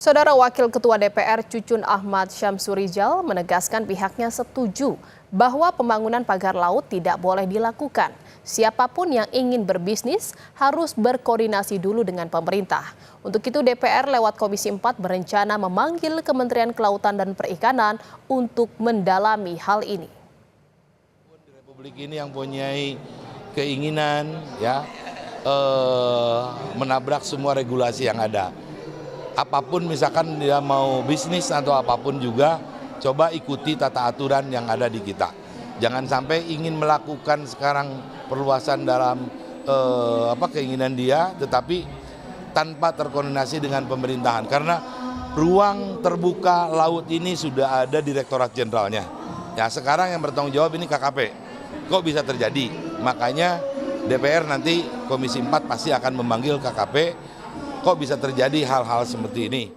Saudara Wakil Ketua DPR Cucun Ahmad Syamsurijal menegaskan pihaknya setuju bahwa pembangunan pagar laut tidak boleh dilakukan. Siapapun yang ingin berbisnis harus berkoordinasi dulu dengan pemerintah. Untuk itu DPR lewat Komisi 4 berencana memanggil Kementerian Kelautan dan Perikanan untuk mendalami hal ini. Republik ini yang punya keinginan menabrak semua regulasi yang ada. Apapun misalkan dia mau bisnis atau apapun juga, coba ikuti tata aturan yang ada di kita. Jangan sampai ingin melakukan sekarang perluasan dalam keinginan dia, tetapi tanpa terkoordinasi dengan pemerintahan. Karena ruang terbuka laut ini sudah ada Direktorat Jenderalnya. Ya sekarang yang bertanggung jawab ini KKP. Kok bisa terjadi? Makanya DPR nanti Komisi 4 pasti akan memanggil KKP. Kok bisa terjadi hal-hal seperti ini?